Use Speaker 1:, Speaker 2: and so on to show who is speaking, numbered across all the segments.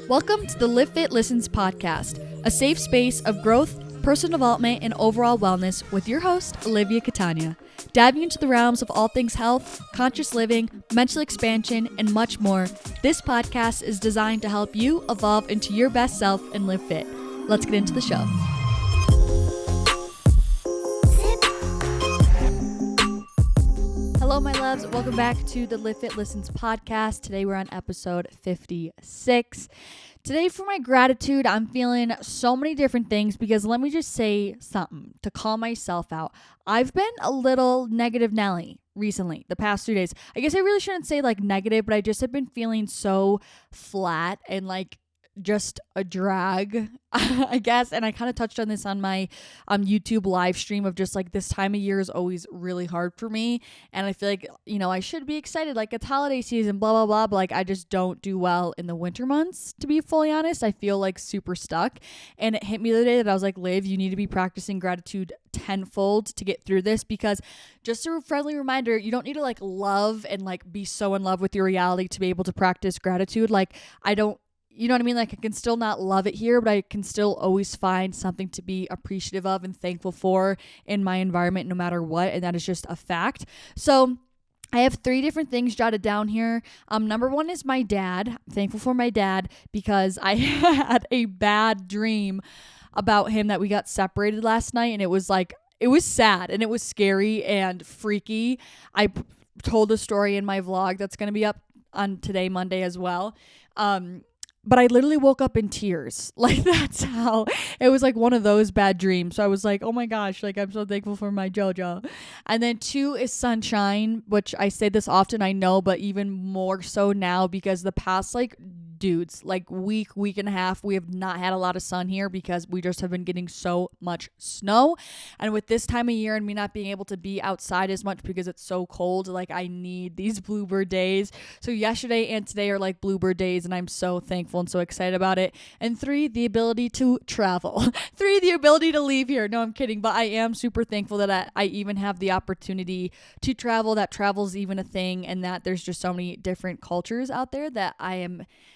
Speaker 1: Welcome to the Livfiit Listens podcast, a safe space of growth, personal development, and overall wellness with your host, Olivia Catania. Diving into the realms of all things health, conscious living, mental expansion, and much more, this podcast is designed to help you evolve into your best self and live fit. Let's get into the show. Hello, my loves. Welcome back to the Livfiit Listens podcast. Today we're on episode 56. Today for my gratitude, I'm feeling so many different things because let me just say something to call myself out. I've been a little negative Nelly recently, the past 2 days. I guess I really shouldn't say like negative, but I just have been feeling so flat and like just a drag, I guess. And I kind of touched on this on my YouTube live stream of just like this time of year is always really hard for me. And I feel like, I should be excited, like it's holiday season, blah, blah, blah. But like I just don't do well in the winter months, to be fully honest. I feel like super stuck. And it hit me the other day that I was like, Liv, you need to be practicing gratitude tenfold to get through this, because just a friendly reminder, you don't need to like love and like be so in love with your reality to be able to practice gratitude. Like you know what I mean? Like I can still not love it here, but I can still always find something to be appreciative of and thankful for in my environment, no matter what. And that is just a fact. So I have 3 different things jotted down here. Number 1 is my dad. I'm thankful for my dad because I had a bad dream about him that we got separated last night. And it was sad and it was scary and freaky. I told a story in my vlog that's going to be up on today, Monday as well. But I literally woke up in tears. Like that's how it was, like one of those bad dreams. So I was like, oh my gosh, like I'm so thankful for my JoJo. And then 2 is sunshine, which I say this often, I know, but even more so now because the past week and a half, we have not had a lot of sun here because we just have been getting so much snow. And with this time of year and me not being able to be outside as much because it's so cold, like I need these bluebird days. So yesterday and today are like bluebird days and I'm so thankful and so excited about it. And 3, the ability to travel. 3, the ability to leave here. No, I'm kidding. But I am super thankful that I even have the opportunity to travel, that travel's even a thing, and that there's just so many different cultures out there that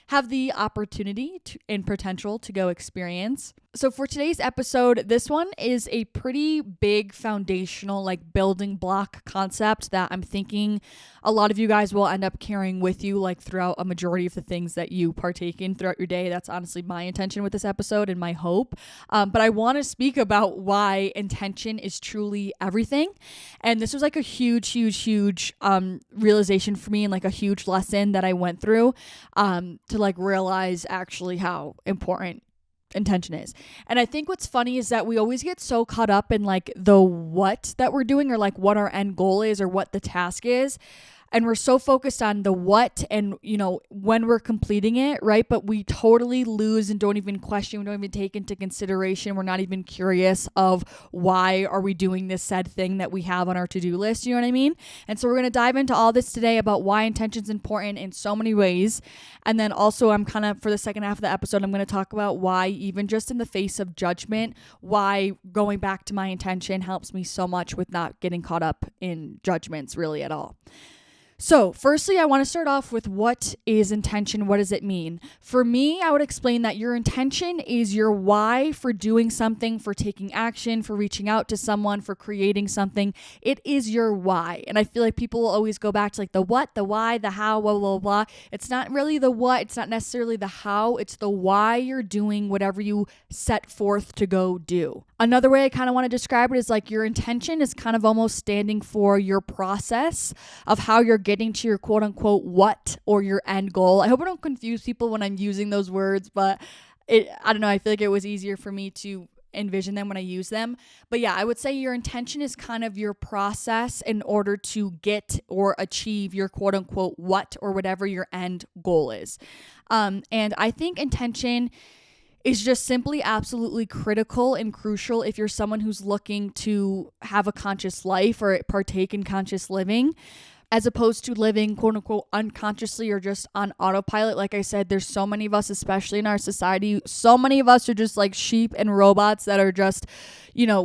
Speaker 1: have the opportunity and potential to go experience. So for today's episode, this one is a pretty big foundational like building block concept that I'm thinking a lot of you guys will end up carrying with you like throughout a majority of the things that you partake in throughout your day. That's honestly my intention with this episode and my hope. But I want to speak about why intention is truly everything. And this was like a huge realization for me and like a huge lesson that I went through to like realize actually how important intention is. And I think what's funny is that we always get so caught up in like the what that we're doing or like what our end goal is or what the task is. And we're so focused on the what and, when we're completing it, right? But we totally lose and don't even question, we don't even take into consideration. We're not even curious of why are we doing this said thing that we have on our to-do list, you know what I mean? And so we're going to dive into all this today about why intention is important in so many ways. And then also I'm kind of, for the second half of the episode, I'm going to talk about why even just in the face of judgment, why going back to my intention helps me so much with not getting caught up in judgments really at all. So firstly, I want to start off with what is intention? What does it mean? For me, I would explain that your intention is your why for doing something, for taking action, for reaching out to someone, for creating something. It is your why. And I feel like people will always go back to like the what, the why, the how, blah, blah, blah. It's not really the what. It's not necessarily the how. It's the why you're doing whatever you set forth to go do. Another way I kind of want to describe it is like your intention is kind of almost standing for your process of how you're getting to your quote unquote what or your end goal. I hope I don't confuse people when I'm using those words, but I don't know. I feel like it was easier for me to envision them when I use them. But yeah, I would say your intention is kind of your process in order to get or achieve your quote unquote what or whatever your end goal is. And I think intention is just simply absolutely critical and crucial if you're someone who's looking to have a conscious life or partake in conscious living. as opposed to living quote unquote unconsciously or just on autopilot. Like I said, there's so many of us, especially in our society, so many of us are just like sheep and robots that are just,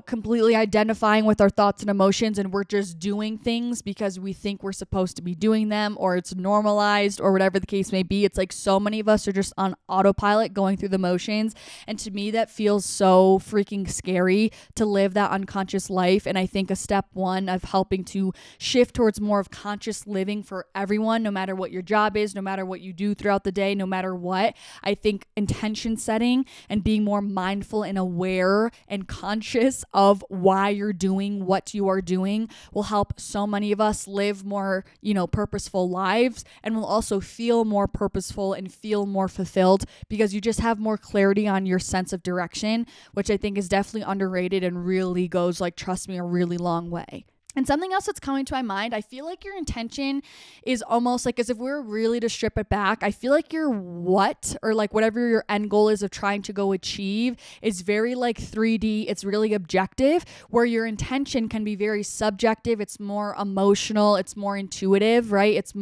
Speaker 1: completely identifying with our thoughts and emotions, and we're just doing things because we think we're supposed to be doing them, or it's normalized, or whatever the case may be. It's like so many of us are just on autopilot going through the motions, and to me that feels so freaking scary to live that unconscious life. And I think a step one of helping to shift towards more of conscious living for everyone, no matter what your job is, no matter what you do throughout the day, no matter what, I think intention setting and being more mindful and aware and conscious of why you're doing what you are doing will help so many of us live more, purposeful lives, and will also feel more purposeful and feel more fulfilled because you just have more clarity on your sense of direction, which I think is definitely underrated and really goes, like, trust me, a really long way. And something else that's coming to my mind, I feel like your intention is almost like, as if we were really to strip it back, I feel like your what, or like whatever your end goal is of trying to go achieve, is very like 3D. It's really objective, where your intention can be very subjective. It's more emotional. It's more intuitive, right? It's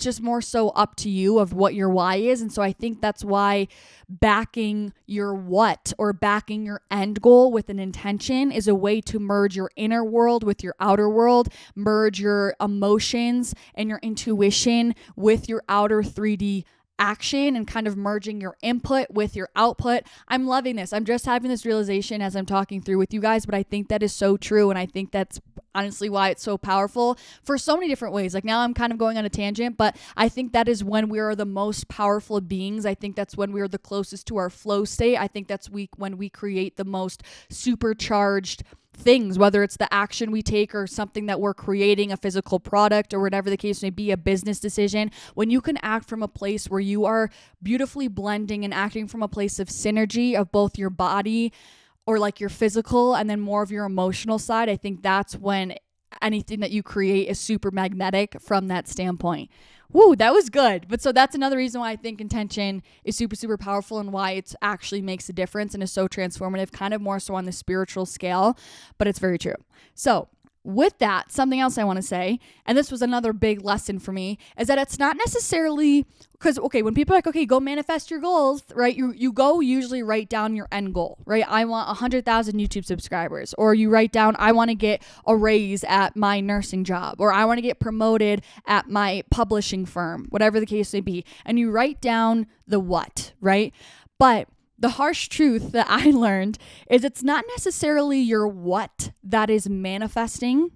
Speaker 1: just more so up to you of what your why is. And so I think that's why backing your what, or backing your end goal with an intention, is a way to merge your inner world with your outer world, merge your emotions and your intuition with your outer 3D action, and kind of merging your input with your output. I'm loving this. I'm just having this realization as I'm talking through with you guys, but I think that is so true. And I think that's honestly why it's so powerful for so many different ways. Like, now I'm kind of going on a tangent, but I think that is when we are the most powerful beings. I think that's when we are the closest to our flow state. I think that's when we create the most supercharged things, whether it's the action we take or something that we're creating, a physical product, or whatever the case may be, a business decision. When you can act from a place where you are beautifully blending and acting from a place of synergy of both your body, or like your physical, and then more of your emotional side, I think that's when anything that you create is super magnetic from that standpoint. Woo, that was good. But so that's another reason why I think intention is super, super powerful, and why it actually makes a difference and is so transformative, kind of more so on the spiritual scale, but it's very true. So with that, something else I want to say, and this was another big lesson for me, is that it's not necessarily, because, okay, when people are like, okay, go manifest your goals, right? You go usually write down your end goal, right? I want 100,000 YouTube subscribers. Or you write down, I want to get a raise at my nursing job, or I want to get promoted at my publishing firm, whatever the case may be. And you write down the what, right? But the harsh truth that I learned is it's not necessarily your what that is manifesting,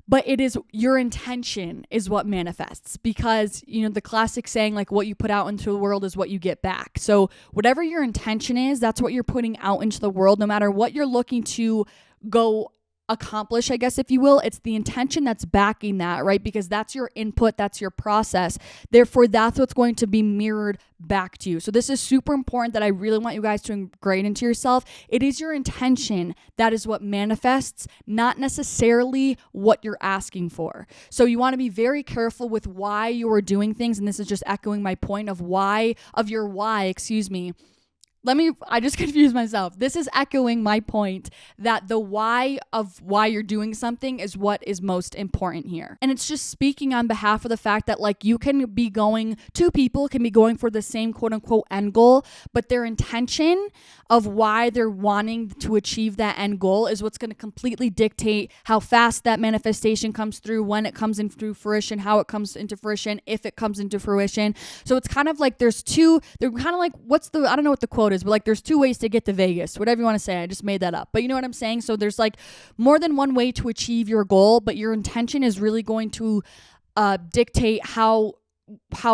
Speaker 1: but it is your intention is what manifests. Because, the classic saying, like, what you put out into the world is what you get back. So whatever your intention is, that's what you're putting out into the world, no matter what you're looking to go accomplish, I guess, if you will. It's the intention that's backing that, right? Because that's your input, that's your process. Therefore, that's what's going to be mirrored back to you. So this is super important that I really want you guys to ingrain into yourself. It is your intention that is what manifests, not necessarily what you're asking for. So you want to be very careful with why you are doing things. And this is just echoing my point of your why. I just confused myself. This is echoing my point that the why of why you're doing something is what is most important here. And it's just speaking on behalf of the fact that, like, two people can be going for the same quote unquote end goal, but their intention of why they're wanting to achieve that end goal is what's going to completely dictate how fast that manifestation comes through, when it comes into fruition, how it comes into fruition, if it comes into fruition. So it's kind of like they're kind of like, I don't know what the quote is, but like, there's two ways to get to Vegas, whatever you want to say. I just made that up, but you know what I'm saying? So there's like more than one way to achieve your goal, but your intention is really going to dictate how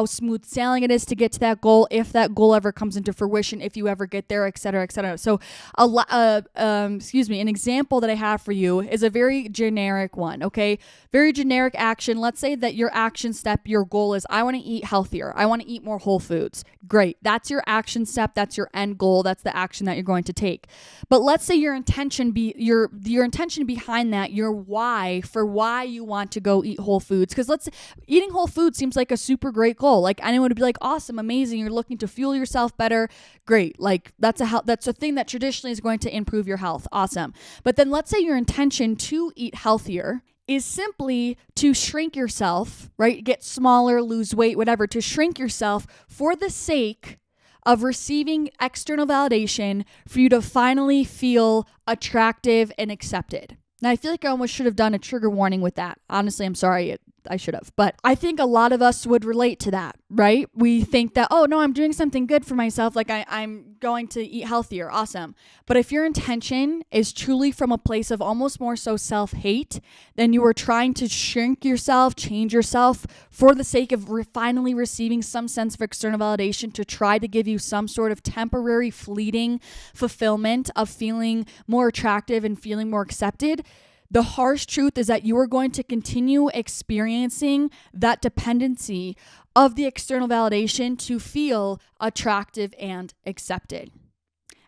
Speaker 1: smooth sailing it is to get to that goal, if that goal ever comes into fruition, if you ever get there, et cetera, et cetera. So an example that I have for you is a very generic one, okay? Very generic action. Let's say that your action step, your goal is, I want to eat healthier. I want to eat more whole foods. Great. That's your action step. That's your end goal. That's the action that you're going to take. But let's say your intention behind that, your why for why you want to go eat whole foods. Because eating whole foods seems like a super great goal. Like, anyone would be like, awesome, amazing. You're looking to fuel yourself better. Great. Like, that's a thing that traditionally is going to improve your health. Awesome. But then let's say your intention to eat healthier is simply to shrink yourself, right? Get smaller, lose weight, whatever, to shrink yourself for the sake of receiving external validation for you to finally feel attractive and accepted. Now, I feel like I almost should have done a trigger warning with that. Honestly, I'm sorry. I should have. But I think a lot of us would relate to that, right? We think that, oh, no, I'm doing something good for myself. Like I'm going to eat healthier. Awesome. But if your intention is truly from a place of almost more so self-hate, then you are trying to shrink yourself, change yourself for the sake of finally receiving some sense of external validation to try to give you some sort of temporary, fleeting fulfillment of feeling more attractive and feeling more accepted. The harsh truth is that you are going to continue experiencing that dependency of the external validation to feel attractive and accepted.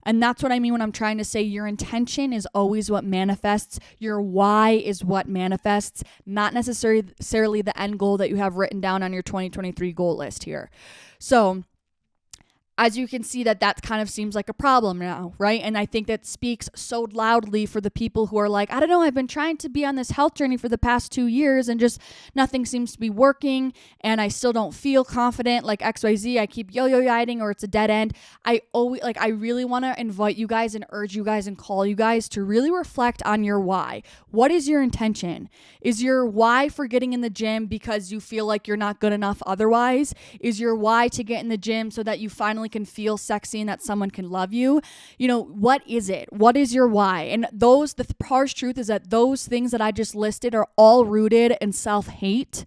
Speaker 1: And that's what I mean when I'm trying to say your intention is always what manifests. Your why is what manifests, not necessarily the end goal that you have written down on your 2023 goal list here. So as you can see, that kind of seems like a problem now, right? And I think that speaks so loudly for the people who are like, I don't know, I've been trying to be on this health journey for the past 2 years and just nothing seems to be working and I still don't feel confident like XYZ. I keep yo-yo-yiding or it's a dead end. I really want to invite you guys and urge you guys and call you guys to really reflect on your why. What is your intention? Is your why for getting in the gym because you feel like you're not good enough otherwise? Is your why to get in the gym so that you finally can feel sexy and that someone can love you? You know, what is it? What is your why? And the harsh truth is that those things that I just listed are all rooted in self-hate.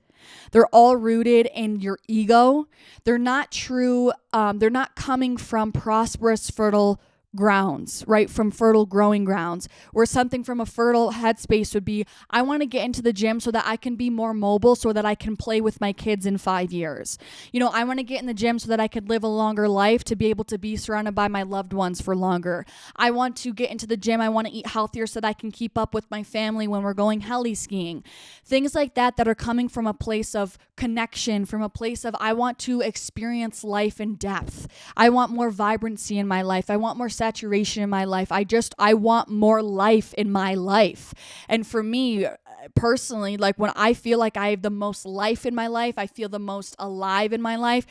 Speaker 1: They're all rooted in your ego. They're not true. They're not coming from prosperous, fertile grounds, right? From fertile growing grounds, where something from a fertile headspace would be, I want to get into the gym so that I can be more mobile so that I can play with my kids in 5 years. You know, I want to get in the gym so that I could live a longer life to be able to be surrounded by my loved ones for longer. I want to get into the gym. I want to eat healthier so that I can keep up with my family when we're going heli skiing. Things like that are coming from a place of connection, from a place of I want to experience life in depth. I want more vibrancy in my life. I want more saturation in my life. I want more life in my life. And for me personally, like when I feel like I have the most life in my life, I feel the most alive in my life,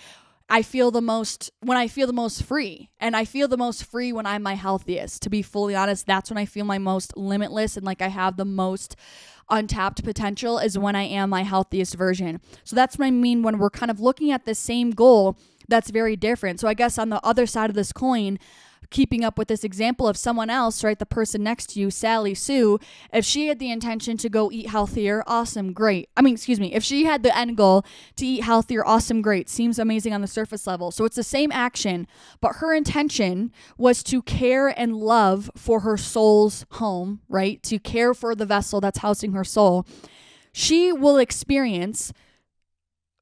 Speaker 1: I feel the most free. And I feel the most free when I'm my healthiest. To be fully honest, that's when I feel my most limitless and like I have the most untapped potential is when I am my healthiest version. So that's what I mean when we're kind of looking at the same goal that's very different. So I guess on the other side of this coin, keeping up with this example of someone else, right? The person next to you, Sally Sue, if she had the intention to go eat healthier, awesome, great. If she had the end goal to eat healthier, awesome, great. Seems amazing on the surface level. So it's the same action, but her intention was to care and love for her soul's home, right? To care for the vessel that's housing her soul. She will experience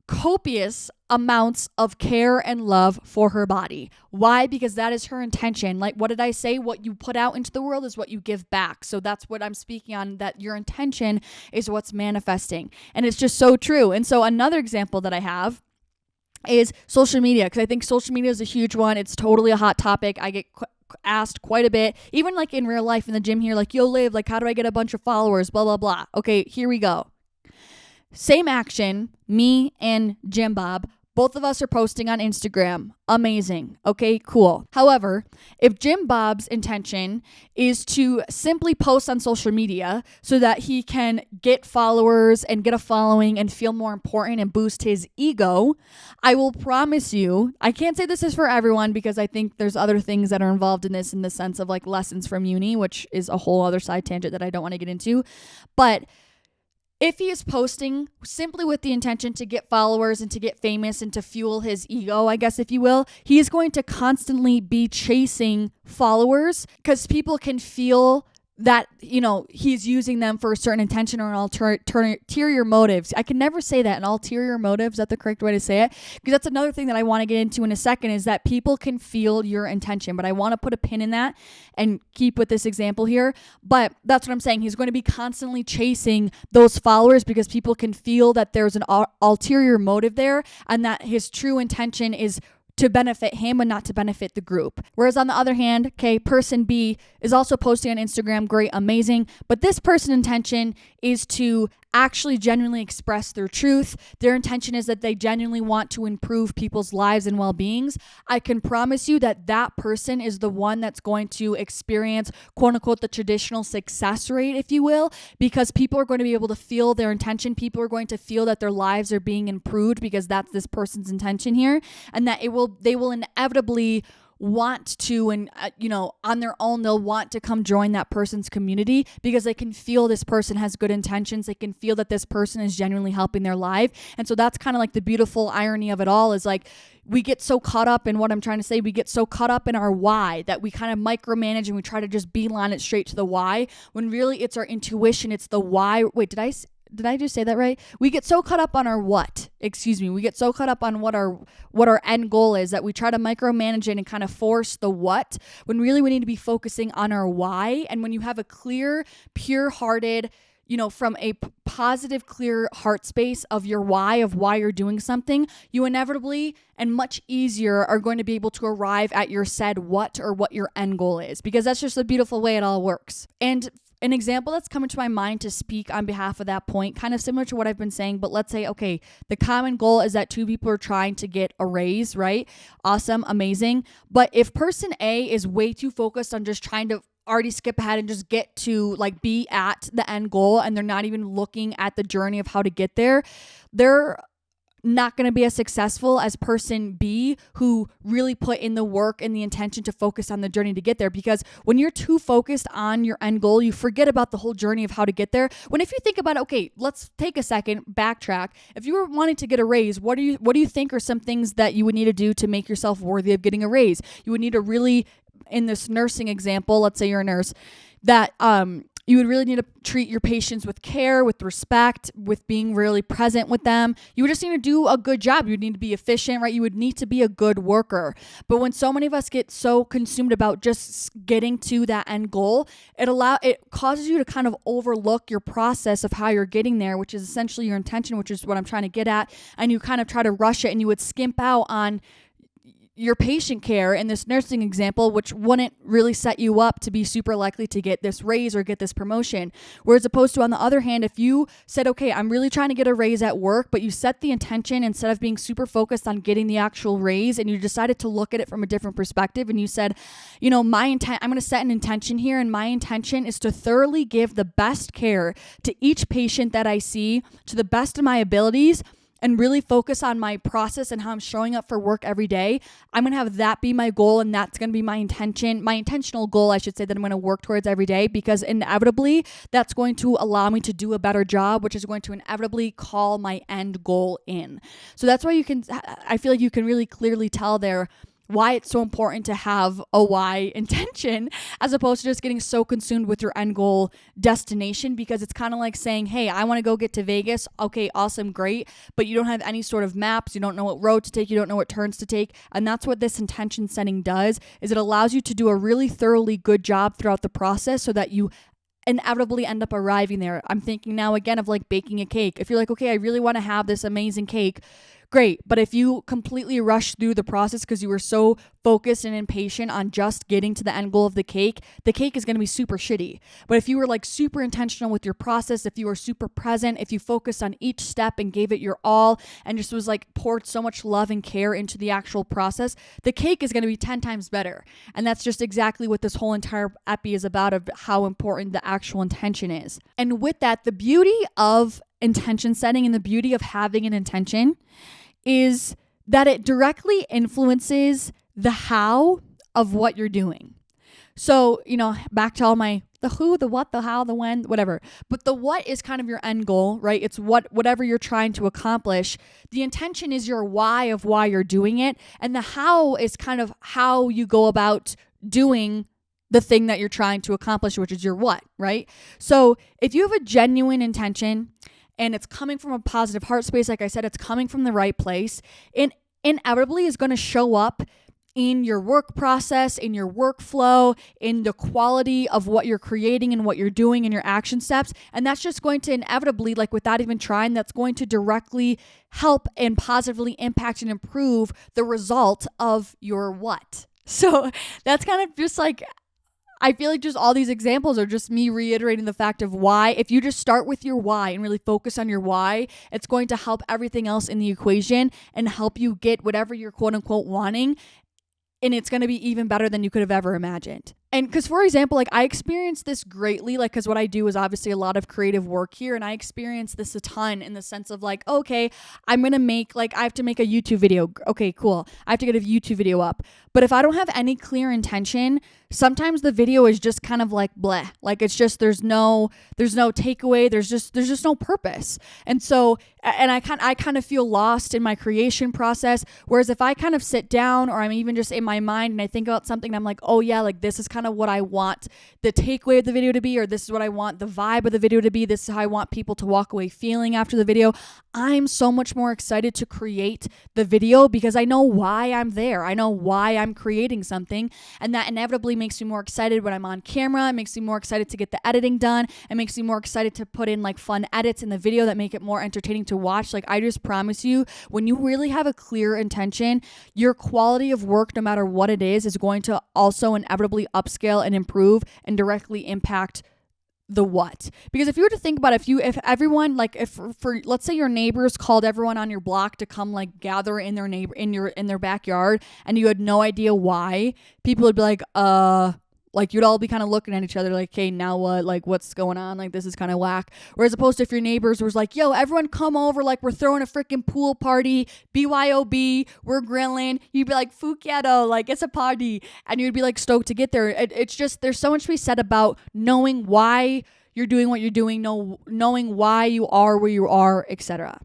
Speaker 1: copious amounts of care and love for her body. Why? Because that is her intention. Like, what did I say? What you put out into the world is what you give back. So that's what I'm speaking on, that your intention is what's manifesting. And it's just so true. And so another example that I have is social media, because I think social media is a huge one. It's totally a hot topic. I get asked quite a bit, even like in real life in the gym here, like, yo, Liv, like, how do I get a bunch of followers? Blah, blah, blah. Okay, here we go. Same action, me and Jim Bob, both of us are posting on Instagram. Amazing. Okay, cool. However, if Jim Bob's intention is to simply post on social media so that he can get followers and get a following and feel more important and boost his ego, I will promise you, I can't say this is for everyone because I think there's other things that are involved in this in the sense of like lessons from uni, which is a whole other side tangent that I don't want to get into. But if he is posting simply with the intention to get followers and to get famous and to fuel his ego, I guess, if you will, he is going to constantly be chasing followers because people can feel that, you know, he's using them for a certain intention or an ulterior motives. I can never say that, an ulterior motive. Is that the correct way to say it? Because that's another thing that I want to get into in a second is that people can feel your intention. But I want to put a pin in that and keep with this example here. But that's what I'm saying. He's going to be constantly chasing those followers because people can feel that there's an ulterior motive there and that his true intention is to benefit him and not to benefit the group. Whereas on the other hand, okay, person B is also posting on Instagram, great, amazing, but this person's intention is to actually genuinely express their truth, their intention is that they genuinely want to improve people's lives and well-beings, I can promise you that that person is the one that's going to experience, quote unquote, the traditional success rate, if you will, because people are going to be able to feel their intention. People are going to feel that their lives are being improved because that's this person's intention here, and that they will inevitably want to, and on their own, they'll want to come join that person's community because they can feel this person has good intentions. They can feel that this person is genuinely helping their life. And so that's kind of like the beautiful irony of it all, is like, we get so caught up in what I'm trying to say. We get so caught up in our why that we kind of micromanage and we try to just beeline it straight to the why, when really it's our intuition. It's the why. Wait, did I just say that right? We get so caught up on our what. We get so caught up on what our end goal is that we try to micromanage it and kind of force the what, when really we need to be focusing on our why. And when you have a clear, pure-hearted, from a positive, clear heart space of your why, of why you're doing something, you inevitably and much easier are going to be able to arrive at your said what, or what your end goal is, because that's just the beautiful way it all works. And an example that's coming to my mind to speak on behalf of that point, kind of similar to what I've been saying, but let's say, okay, the common goal is that two people are trying to get a raise, right? Awesome, amazing. But if person A is way too focused on just trying to already skip ahead and just get to be at the end goal, and they're not even looking at the journey of how to get there, they're not going to be as successful as person B, who really put in the work and the intention to focus on the journey to get there. Because when you're too focused on your end goal, you forget about the whole journey of how to get there. When if you think about it, okay, let's take a second, backtrack. If you were wanting to get a raise, what do you think are some things that you would need to do to make yourself worthy of getting a raise? You would need to really, in this nursing example, let's say you're a nurse, that you would really need to treat your patients with care, with respect, with being really present with them. You would just need to do a good job. You would need to be efficient, right? You would need to be a good worker. But when so many of us get so consumed about just getting to that end goal, it causes you to kind of overlook your process of how you're getting there, which is essentially your intention, which is what I'm trying to get at. And you kind of try to rush it, and you would skimp out on your patient care in this nursing example, which wouldn't really set you up to be super likely to get this raise or get this promotion. Whereas opposed to, on the other hand, if you said, okay, I'm really trying to get a raise at work, but you set the intention instead of being super focused on getting the actual raise, and you decided to look at it from a different perspective, and you said, I'm going to set an intention here, and my intention is to thoroughly give the best care to each patient that I see to the best of my abilities, and really focus on my process and how I'm showing up for work every day. I'm going to have that be my goal, and that's going to be my intentional goal, I should say, that I'm going to work towards every day, because inevitably that's going to allow me to do a better job, which is going to inevitably call my end goal in. So that's why I feel like you can really clearly tell there why it's so important to have a why intention, as opposed to just getting so consumed with your end goal destination, because it's kind of like saying, hey, I want to go get to Vegas. Okay, awesome, great. But you don't have any sort of maps. You don't know what road to take. You don't know what turns to take. And that's what this intention setting does, is it allows you to do a really thoroughly good job throughout the process, so that you inevitably end up arriving there. I'm thinking now again of like baking a cake. If you're like, okay, I really want to have this amazing cake, great. But if you completely rush through the process because you were so focused and impatient on just getting to the end goal of the cake is going to be super shitty. But if you were like super intentional with your process, if you were super present, if you focused on each step and gave it your all, and just was like poured so much love and care into the actual process, the cake is going to be 10 times better. And that's just exactly what this whole entire epi is about, of how important the actual intention is. And with that, the beauty of intention setting and the beauty of having an intention is that it directly influences the how of what you're doing. So, back to all my the who, the what, the how, the when, whatever. But the what is kind of your end goal, right? It's whatever you're trying to accomplish. The intention is your why of why you're doing it. And the how is kind of how you go about doing the thing that you're trying to accomplish, which is your what, right? So if you have a genuine intention, and it's coming from a positive heart space, like I said, it's coming from the right place, it inevitably is going to show up in your work process, in your workflow, in the quality of what you're creating and what you're doing in your action steps. And that's just going to inevitably, like without even trying, that's going to directly help and positively impact and improve the result of your what. So that's kind of just like I feel like just all these examples are just me reiterating the fact of why. If you just start with your why and really focus on your why, it's going to help everything else in the equation and help you get whatever you're quote unquote wanting. And it's going to be even better than you could have ever imagined. And because, for example, like I experienced this greatly, like, because what I do is obviously a lot of creative work here. And I experienced this a ton in the sense of like, okay, I'm going to make, like, I have to make a YouTube video. Okay, cool. I have to get a YouTube video up. But if I don't have any clear intention, sometimes the video is just kind of like bleh. Like it's just, there's no takeaway. There's just no purpose. And so, and I kind of feel lost in my creation process. Whereas if I kind of sit down, or I'm even just in my mind and I think about something and I'm like, oh yeah, like this is kind of what I want the takeaway of the video to be, or this is what I want the vibe of the video to be. This is how I want people to walk away feeling after the video. I'm so much more excited to create the video because I know why I'm there. I know why I'm creating something, and that inevitably makes me more excited when I'm on camera. It makes me more excited to get the editing done. It makes me more excited to put in like fun edits in the video that make it more entertaining to watch. Like I just promise you, when you really have a clear intention, your quality of work, no matter what it is going to also inevitably upscale and improve and directly impact the what. Because if you were to think about if everyone, like if for let's say your neighbors called everyone on your block to come like gather in their backyard, and you had no idea why, people would be like you'd all be kind of looking at each other like, hey, now what? Like, what's going on? Like, this is kind of whack. Whereas opposed to if your neighbors was like, yo, everyone come over, like, we're throwing a freaking pool party, BYOB, we're grilling. You'd be like, fukiato, like, it's a party. And you'd be like stoked to get there. It's just, there's so much to be said about knowing why you're doing what you're doing, knowing why you are where you are, etc.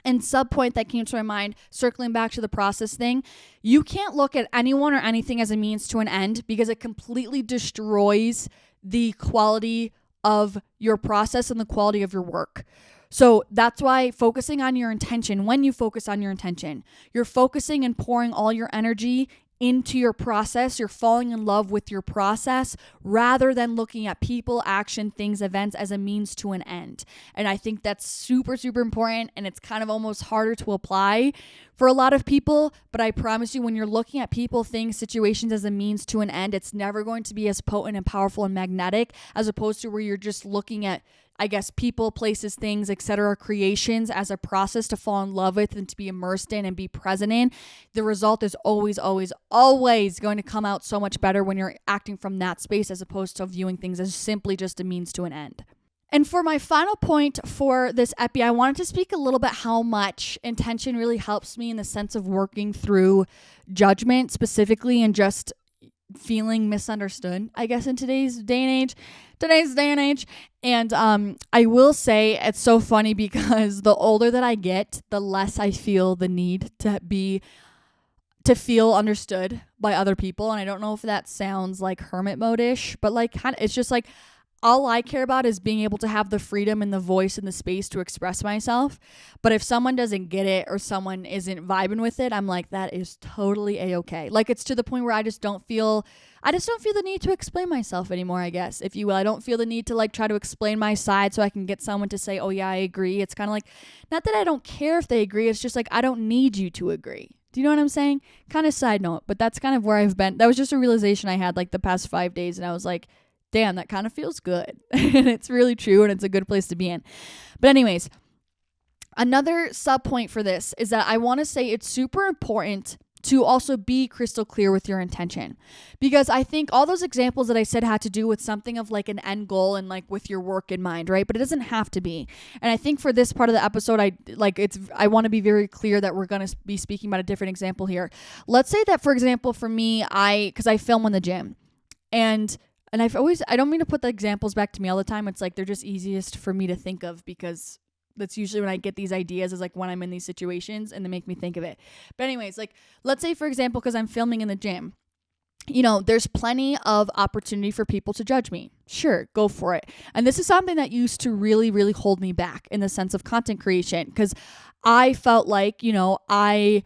Speaker 1: And sub point that came to my mind, circling back to the process thing, you can't look at anyone or anything as a means to an end because it completely destroys the quality of your process and the quality of your work. So that's why focusing on your intention, when you focus on your intention, you're focusing and pouring all your energy into your process. You're falling in love with your process rather than looking at people, action, things, events as a means to an end. And I think that's super, super important. And it's kind of almost harder to apply for a lot of people. But I promise you, when you're looking at people, things, situations as a means to an end, it's never going to be as potent and powerful and magnetic as opposed to where you're just looking at, I guess, people, places, things, etc., creations as a process to fall in love with and to be immersed in and be present in. The result is always, always, always going to come out so much better when you're acting from that space as opposed to viewing things as simply just a means to an end. And for my final point for this epi, I wanted to speak a little bit how much intention really helps me in the sense of working through judgment specifically and just feeling misunderstood, I guess, in today's day and age. And I will say it's so funny because the older that I get, the less I feel the need to feel understood by other people. And I don't know if that sounds like hermit mode-ish, but like it's just like all I care about is being able to have the freedom and the voice and the space to express myself. But if someone doesn't get it or someone isn't vibing with it, I'm like, that is totally a-okay. Like it's to the point where I just don't feel the need to explain myself anymore, I guess, if you will. I don't feel the need to like try to explain my side so I can get someone to say, oh yeah, I agree. It's kind of like, not that I don't care if they agree. It's just like, I don't need you to agree. Do you know what I'm saying? Kind of side note, but that's kind of where I've been. That was just a realization I had like the past 5 days. And I was like, damn, that kind of feels good. And it's really true. And it's a good place to be in. But anyways, another sub point for this is that I want to say it's super important to also be crystal clear with your intention, because I think all those examples that I said had to do with something of like an end goal and like with your work in mind, right? But it doesn't have to be. And I think for this part of the episode, I want to be very clear that we're going to be speaking about a different example here. Let's say that, for example, for me, because I film in the gym, and I don't mean to put the examples back to me all the time. It's like they're just easiest for me to think of because that's usually when I get these ideas, is like when I'm in these situations and they make me think of it. But anyways, like let's say, for example, because I'm filming in the gym, you know, there's plenty of opportunity for people to judge me. Sure, go for it. And this is something that used to really, really hold me back in the sense of content creation, because I felt like, you know, I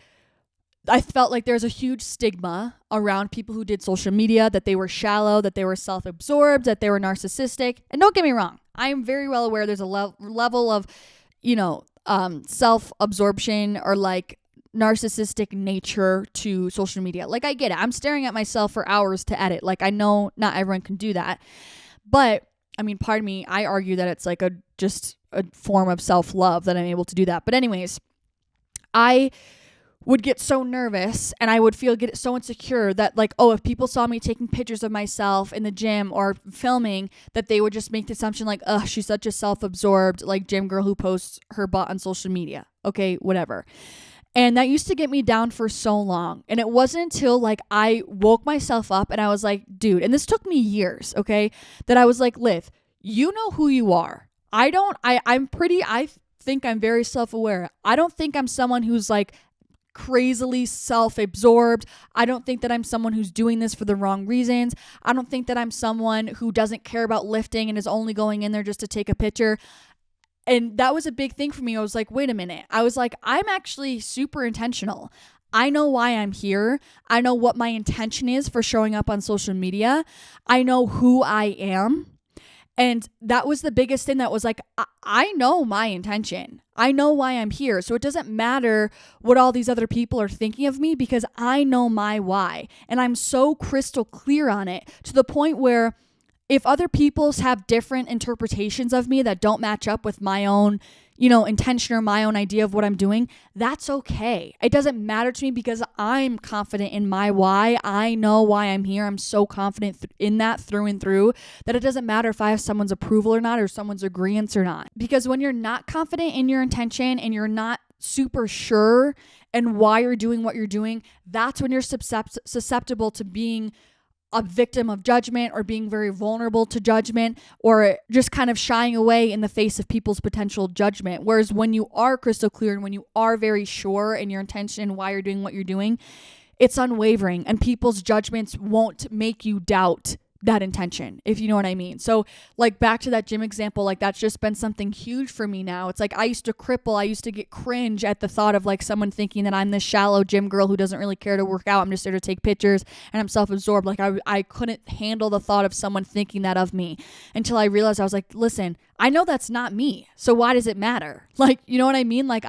Speaker 1: felt like there's a huge stigma around people who did social media, that they were shallow, that they were self-absorbed, that they were narcissistic. And don't get me wrong, I am very well aware there's a level of, you know, self-absorption or like narcissistic nature to social media. Like, I get it. I'm staring at myself for hours to edit. Like, I know not everyone can do that. But, I mean, pardon me, I argue that it's like just a form of self-love that I'm able to do that. But anyways, I would get so nervous and I would get so insecure that like, oh, if people saw me taking pictures of myself in the gym or filming, that they would just make the assumption like, ugh, she's such a self-absorbed like gym girl who posts her butt on social media. Okay, whatever. And that used to get me down for so long. And it wasn't until like I woke myself up and I was like, dude, and this took me years, okay, that I was like, Liv, you know who you are. I think I'm very self-aware. I don't think I'm someone who's like crazily self-absorbed. I don't think that I'm someone who's doing this for the wrong reasons. I don't think that I'm someone who doesn't care about lifting and is only going in there just to take a picture. And that was a big thing for me. I was like, wait a minute. I was like, I'm actually super intentional. I know why I'm here. I know what my intention is for showing up on social media. I know who I am. And that was the biggest thing that was like, I know my intention. I know why I'm here. So it doesn't matter what all these other people are thinking of me because I know my why. And I'm so crystal clear on it to the point where if other people have different interpretations of me that don't match up with my own, intention or my own idea of what I'm doing, that's okay. It doesn't matter to me because I'm confident in my why. I know why I'm here. I'm so confident in that through and through that it doesn't matter if I have someone's approval or not or someone's agreement or not. Because when you're not confident in your intention and you're not super sure and why you're doing what you're doing, that's when you're susceptible to being a victim of judgment or being very vulnerable to judgment or just kind of shying away in the face of people's potential judgment. Whereas when you are crystal clear and when you are very sure in your intention and why you're doing what you're doing, it's unwavering and people's judgments won't make you doubt that intention, if you know what I mean. So like back to that gym example, like that's just been something huge for me now. It's like I used to get cringe at the thought of like someone thinking that I'm this shallow gym girl who doesn't really care to work out. I'm just there to take pictures and I'm self-absorbed. Like I couldn't handle the thought of someone thinking that of me until I realized I was like, listen, I know that's not me. So why does it matter? Like, you know what I mean? Like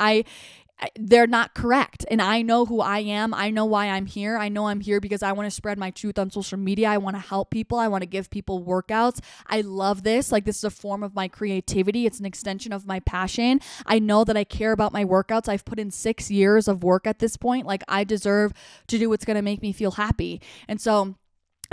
Speaker 1: they're not correct. And I know who I am. I know why I'm here. I know I'm here because I want to spread my truth on social media. I want to help people. I want to give people workouts. I love this. Like this is a form of my creativity. It's an extension of my passion. I know that I care about my workouts. I've put in 6 years of work at this point. Like I deserve to do what's going to make me feel happy. And so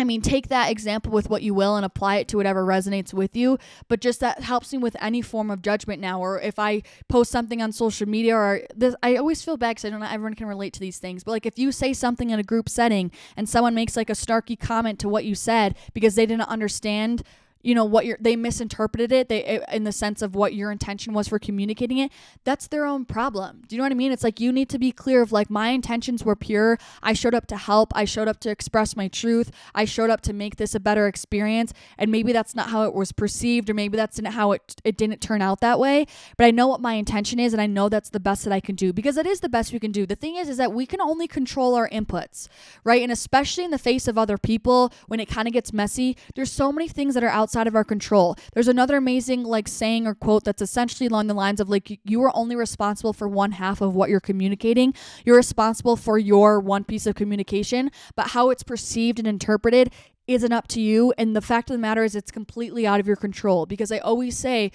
Speaker 1: I mean, take that example with what you will and apply it to whatever resonates with you. But just that helps me with any form of judgment now. Or if I post something on social media or this, I always feel bad because I don't know everyone can relate to these things. But like if you say something in a group setting and someone makes like a snarky comment to what you said because they didn't understand they misinterpreted it in the sense of what your intention was for communicating it, that's their own problem. Do you know what I mean? It's like you need to be clear of like my intentions were pure. I showed up to help. I showed up to express my truth. I showed up to make this a better experience. And maybe that's not how it was perceived or maybe that's not how it didn't turn out that way. But I know what my intention is and I know that's the best that I can do because it is the best we can do. The thing is that we can only control our inputs, right? And especially in the face of other people, when it kind of gets messy, there's so many things that are outside of our control. There's another amazing like saying or quote that's essentially along the lines of like you are only responsible for one half of what you're communicating. You're responsible for your one piece of communication, but how it's perceived and interpreted isn't up to you. And the fact of the matter is it's completely out of your control because I always say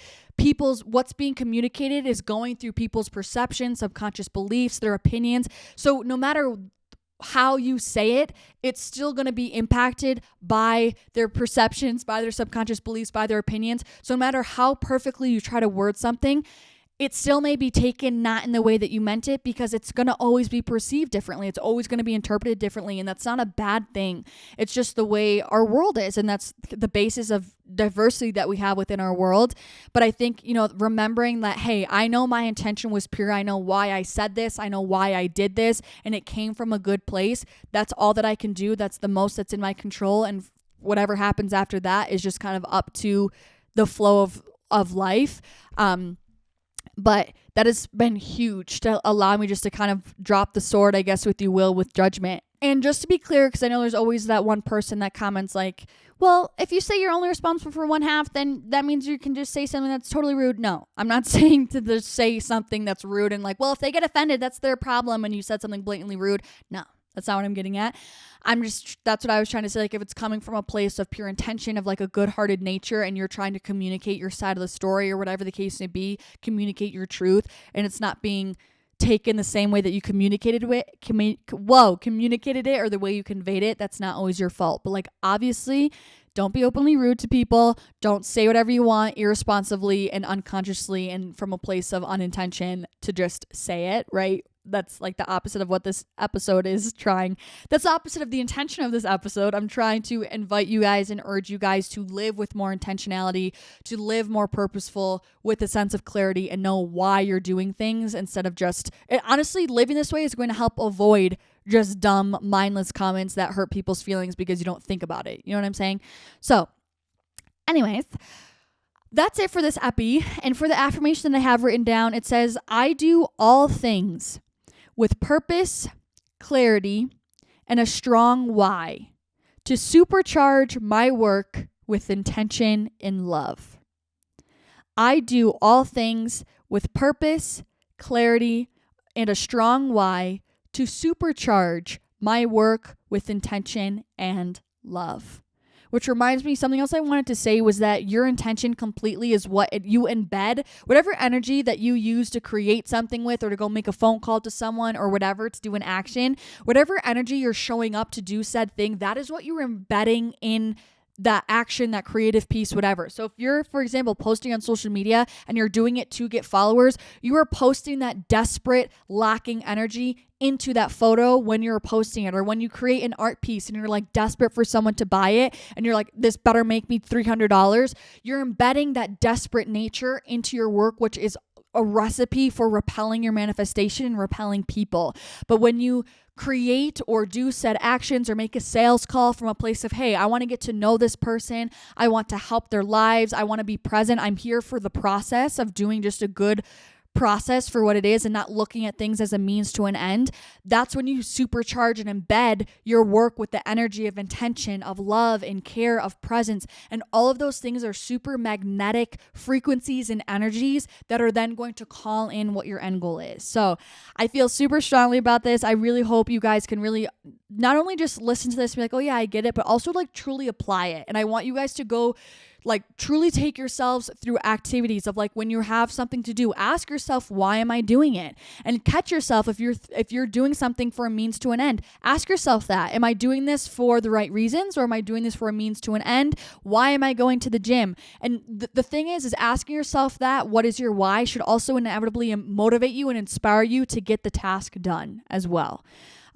Speaker 1: what's being communicated is going through people's perceptions, subconscious beliefs, their opinions. So no matter how you say it, it's still going to be impacted by their perceptions, by their subconscious beliefs, by their opinions. So no matter how perfectly you try to word something, it still may be taken not in the way that you meant it because it's going to always be perceived differently. It's always going to be interpreted differently. And that's not a bad thing. It's just the way our world is. And that's the basis of diversity that we have within our world. But I think, remembering that, hey, I know my intention was pure. I know why I said this. I know why I did this. And it came from a good place. That's all that I can do. That's the most that's in my control. And whatever happens after that is just kind of up to the flow of life. But that has been huge to allow me just to kind of drop the sword, I guess, with judgment. And just to be clear, because I know there's always that one person that comments like, well, if you say you're only responsible for one half, then that means you can just say something that's totally rude. No, I'm not saying to just say something that's rude and like, well, if they get offended, that's their problem and you said something blatantly rude. No, that's not what I'm getting at. That's what I was trying to say. Like, if it's coming from a place of pure intention of like a good-hearted nature and you're trying to communicate your side of the story or whatever the case may be, communicate your truth, and it's not being taken the same way that you communicated it or the way you conveyed it, that's not always your fault. But like, obviously, don't be openly rude to people. Don't say whatever you want irresponsibly and unconsciously and from a place of unintention to just say it, right? That's like the opposite of what this episode is trying. That's the opposite of the intention of this episode. I'm trying to invite you guys and urge you guys to live with more intentionality, to live more purposeful with a sense of clarity and know why you're doing things instead of just, honestly, living this way is going to help avoid just dumb, mindless comments that hurt people's feelings because you don't think about it. You know what I'm saying? So, anyways, that's it for this epi. And for the affirmation that I have written down, it says, I do all things with purpose, clarity, and a strong why to supercharge my work with intention and love. I do all things with purpose, clarity, and a strong why to supercharge my work with intention and love. Which reminds me, something else I wanted to say was that your intention completely is what you embed. Whatever energy that you use to create something with or to go make a phone call to someone or whatever, to do an action, whatever energy you're showing up to do said thing, that is what you're embedding in that action, that creative piece, whatever. So if you're, for example, posting on social media and you're doing it to get followers, you are posting that desperate, lacking energy into that photo when you're posting it, or when you create an art piece and you're like desperate for someone to buy it and you're like, this better make me $300. You're embedding that desperate nature into your work, which is a recipe for repelling your manifestation and repelling people. But when you create or do said actions or make a sales call from a place of, hey, I want to get to know this person. I want to help their lives. I want to be present. I'm here for the process of doing just a good process for what it is and not looking at things as a means to an end. That's when you supercharge and embed your work with the energy of intention, of love and care, of presence. And all of those things are super magnetic frequencies and energies that are then going to call in what your end goal is. So I feel super strongly about this. I really hope you guys can really not only just listen to this and be like, oh yeah, I get it, but also like truly apply it. And I want you guys to go like truly take yourselves through activities of like, when you have something to do, ask yourself, why am I doing it? And catch yourself if you're doing something for a means to an end. Ask yourself that. Am I doing this for the right reasons, or am I doing this for a means to an end? Why am I going to the gym? And the thing is asking yourself that, what is your why, should also inevitably motivate you and inspire you to get the task done as well.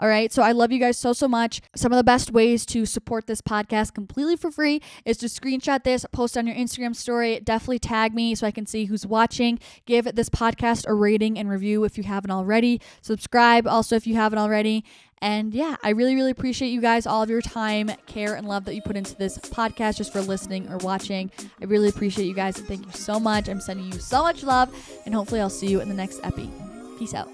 Speaker 1: All right. So I love you guys so, so much. Some of the best ways to support this podcast completely for free is to screenshot this, post on your Instagram story, definitely tag me so I can see who's watching. Give this podcast a rating and review if you haven't already. Subscribe also if you haven't already. And yeah, I really, really appreciate you guys, all of your time, care, and love that you put into this podcast just for listening or watching. I really appreciate you guys, and thank you so much. I'm sending you so much love, and hopefully I'll see you in the next epi. Peace out.